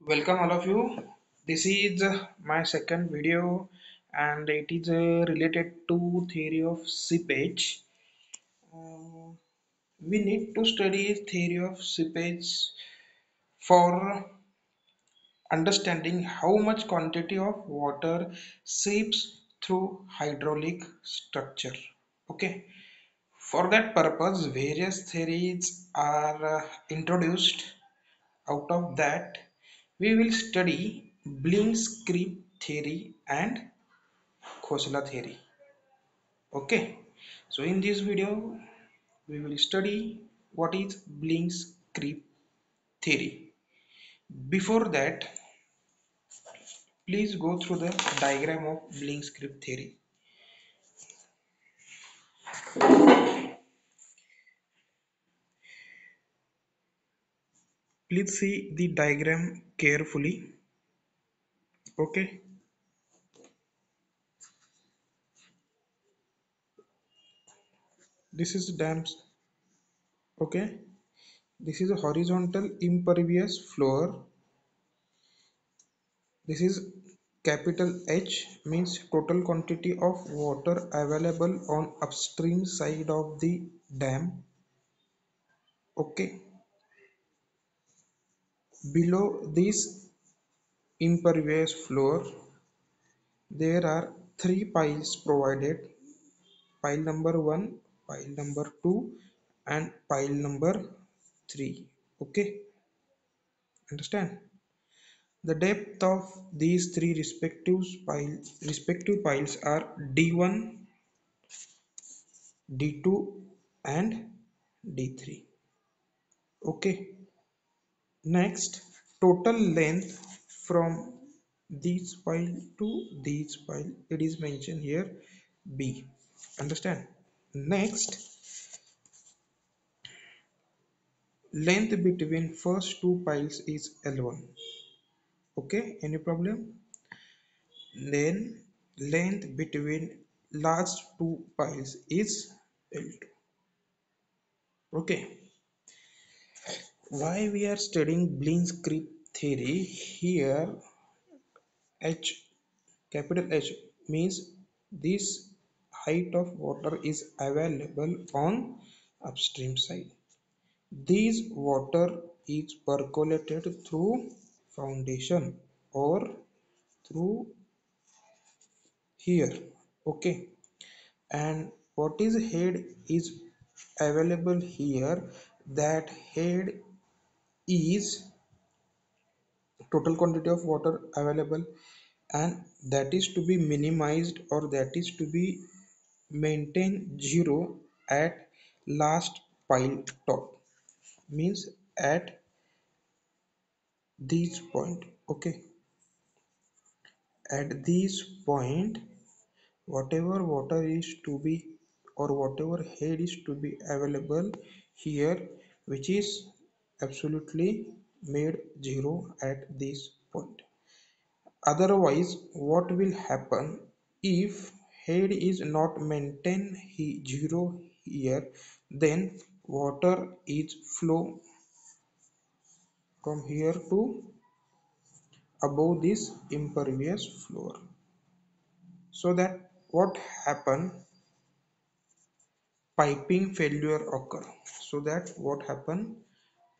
Welcome all of you. This is my second video and it is related to theory of seepage. Uh, we need to study theory of seepage for understanding how much quantity of water seeps through hydraulic structure. Okay. For that purpose, various theories are introduced. Out of that, we will study Blink's creep theory and Khosla theory. Okay, so in this video, we will study what is Blink's creep theory. Before that, please go through the diagram of Blink's creep theory. Please see the diagram carefully. Okay, this is dams. Okay, this is a horizontal impervious floor. This is capital H means total quantity of water available on upstream side of the dam. Okay. Below this impervious floor, there are three piles provided. Pile number 1, pile number 2 and pile number 3. Okay. Understand? The depth of these three respective piles are D1, D2 and D3. Okay. Next, total length from these file to these file, it is mentioned here B. Understand? Next, length between first two piles is L1. Okay, any problem? Then length between last two piles is L2. Okay, why we are studying Blitzkrieg theory here? H, capital H means this height of water is available on upstream side. This water is percolated through foundation or through here. Okay, and what is head is available here. That head is total quantity of water available, and that is to be minimized or that is to be maintain zero at last pile top, means at this point. Okay, at this point whatever water is to be or whatever head is to be available here, which is absolutely made zero at this point. Otherwise, what will happen if head is not maintained zero here? Then water is flow from here to above this impervious floor. So that what happen? Piping failure occur. So that what happen?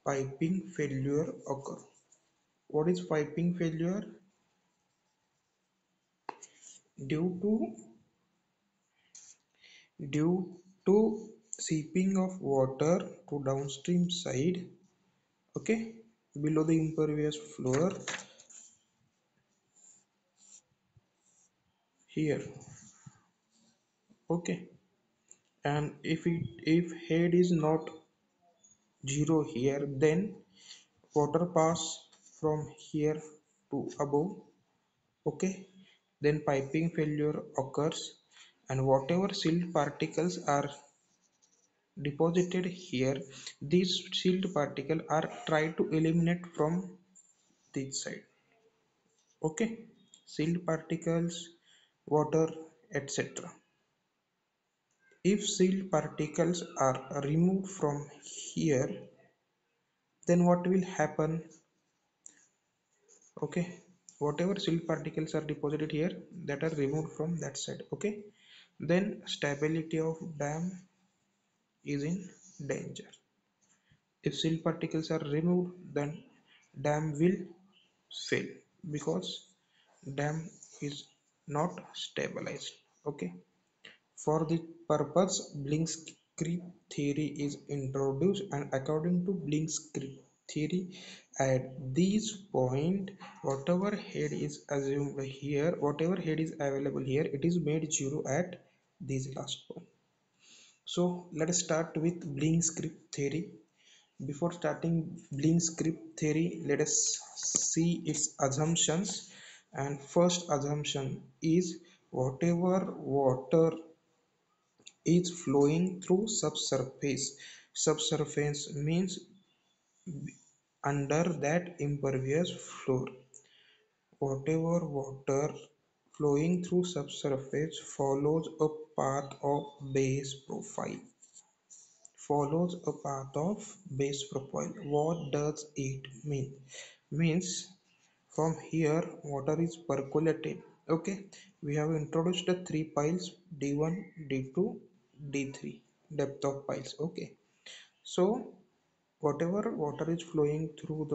Piping failure occur. What is piping failure? Due to due to seeping of water to downstream side, okay, below the impervious floor here. Okay, and if head is not zero here, then water pass from here to above. Okay, then piping failure occurs, and whatever silt particles are deposited here, these silt particles are tried to eliminate from this side. Okay, silt particles, water, etc. If silt particles are removed from here, then what will happen? Okay, whatever silt particles are deposited here, that are removed from that side. Okay, then stability of dam is in danger. If silt particles are removed, then dam will fail because dam is not stabilized. Okay, for this purpose Blink's-Creep theory is introduced, and according to Blink's-Creep theory, at this point whatever head is assumed here, whatever head is available here, it is made zero at this last point. So let us start with Blink's-Creep theory. Before starting Blink's-Creep theory, let us see its assumptions. And first assumption is whatever water is flowing through subsurface. Subsurface means under that impervious floor. Whatever water flowing through subsurface follows a path of base profile. Follows a path of base profile. What does it mean? Means from here water is percolated. Okay, we have introduced the three piles D1, D2, D3 depth of piles. Okay, so whatever water is flowing through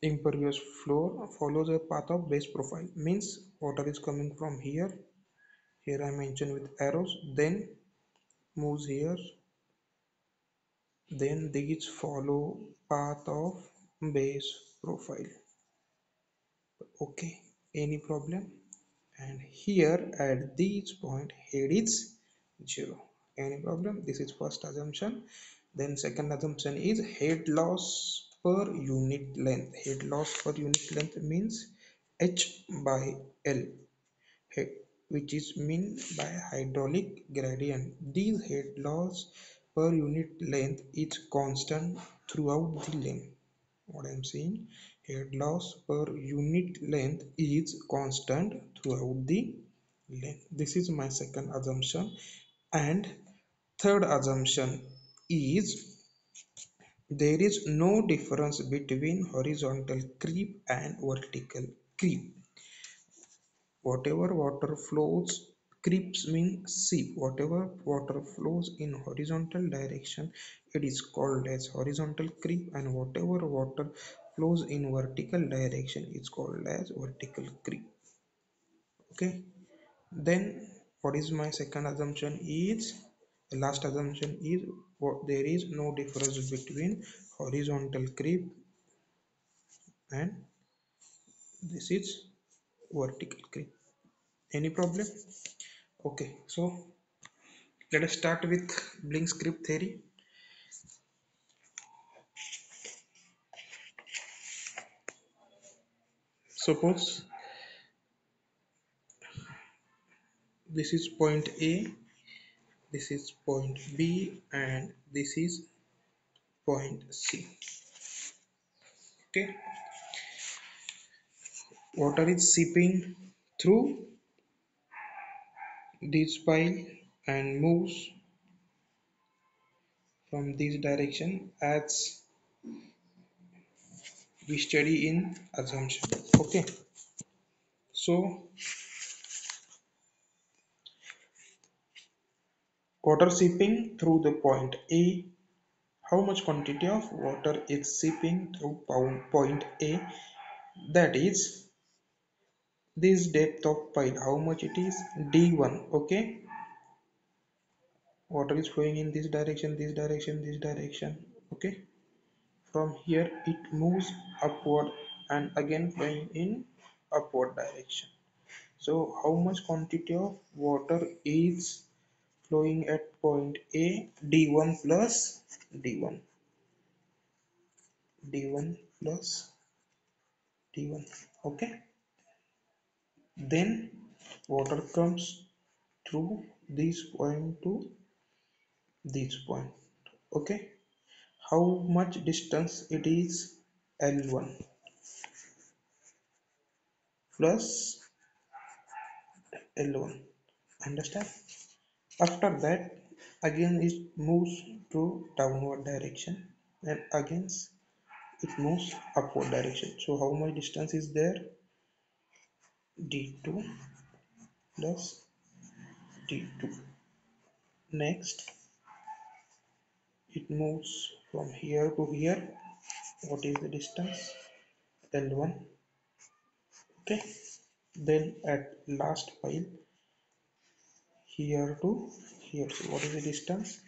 the impervious floor follows a path of base profile. Means water is coming from here. Here I mentioned with arrows. Then moves here. Then these follow path of base profile. Okay, any problem? And here at this point head is 0. Any problem? This is first assumption. Then second assumption is head loss per unit length. Head loss per unit length means H by L, head, which is mean by hydraulic gradient. This head loss per unit length is constant throughout the length. What I'm saying, head loss per unit length is constant throughout the length. This is my second assumption. And third assumption is there is no difference between horizontal creep and vertical creep. Whatever water flows, creeps mean seep. Whatever water flows in horizontal direction, it is called as horizontal creep, and whatever water flows in vertical direction is called as vertical creep. Okay, then what is my second assumption is, the last assumption is what there is no difference between horizontal creep and this is vertical creep. Any problem? Okay, so let us start with Blink's-Creep theory. Suppose this is point A, this is point B, and this is point C. Okay, water is seeping through this pile and moves from this direction as we study in assumption. Okay, so water seeping through the point A. How much quantity of water is seeping through point A? That is this depth of pile. How much it is? D1. Okay, water is flowing in this direction, this direction, this direction. Okay, from here it moves upward and again flowing in upward direction. So how much quantity of water is flowing at point A? D1 plus D1, D1 plus D1. Okay, then water comes through this point to this point. Okay, how much distance it is? L1 plus L1. Understand? After that again it moves to downward direction and again it moves upward direction. So how much distance is there? D2 plus D2. Next, it moves from here to here. What is the distance? L1. Okay. Then at last pile, here to here. So what is the distance?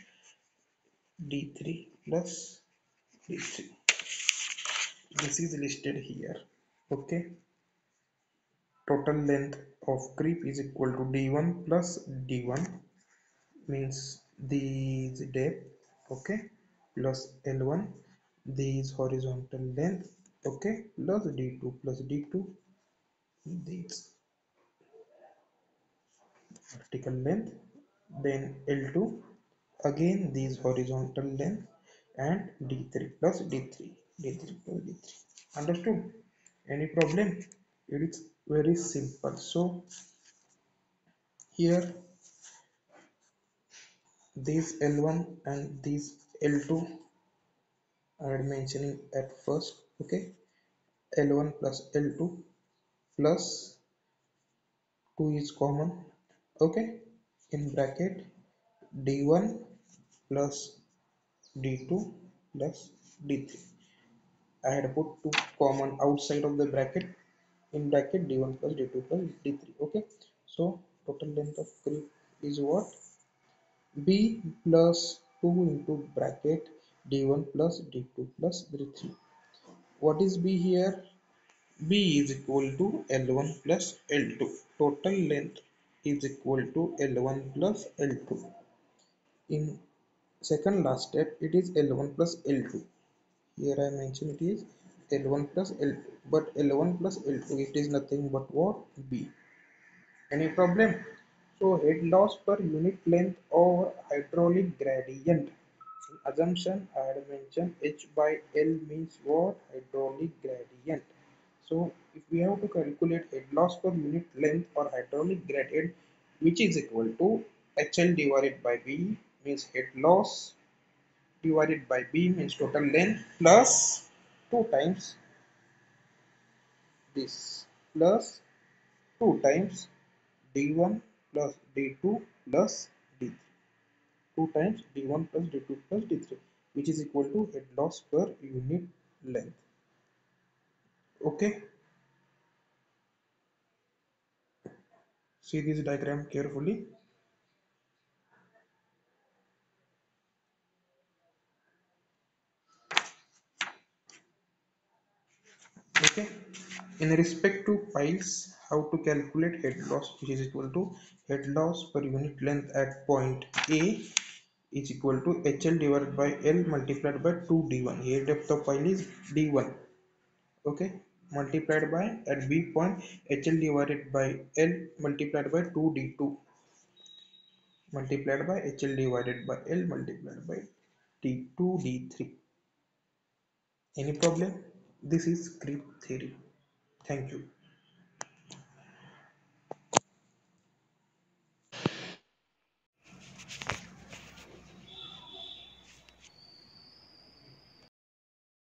D3 plus D3. This is listed here. Okay. Total length of creep is equal to D1 plus D1, means this depth, okay, plus L1, this horizontal length, okay, plus D2 plus D2, this vertical length, then L2, again this horizontal length, and D3 plus D3, D3 plus D3. Understood? Any problem? It is very simple. So here this L1 and this L2 I am mentioning at first. Okay, L1 plus L2 plus 2 is common. Okay, in bracket D1 plus D2 plus D3. I had put 2 common outside of the bracket. In bracket D1 plus D2 plus D3. Okay, so total length of creep is what? B plus 2 into bracket D1 plus D2 plus D3. What is B here? B is equal to L1 plus L2. Total length is equal to L1 plus L2. In second last step, it is L1 plus L2. Here I mention it is L1 plus L2. But L1 plus L2, it is nothing but what? B. Any problem? So head loss per unit length or hydraulic gradient. In assumption, I had mentioned H by L means what? Hydraulic gradient. So if we have to calculate head loss per unit length or hydraulic gradient, which is equal to HL divided by B, means head loss, divided by B means total length, plus 2 times this, plus 2 times D1 plus D2 plus D3. 2 times D1 plus D2 plus D3, which is equal to head loss per unit length. Okay, see this diagram carefully. Okay, in respect to piles, how to calculate head loss, which is equal to head loss per unit length at point A is equal to HL divided by L multiplied by 2D1. Here depth of pile is D1. Okay, multiplied by at B point HL divided by L multiplied by 2D2 multiplied by HL divided by L multiplied by D2 D3. Any problem? This is creep theory. Thank you.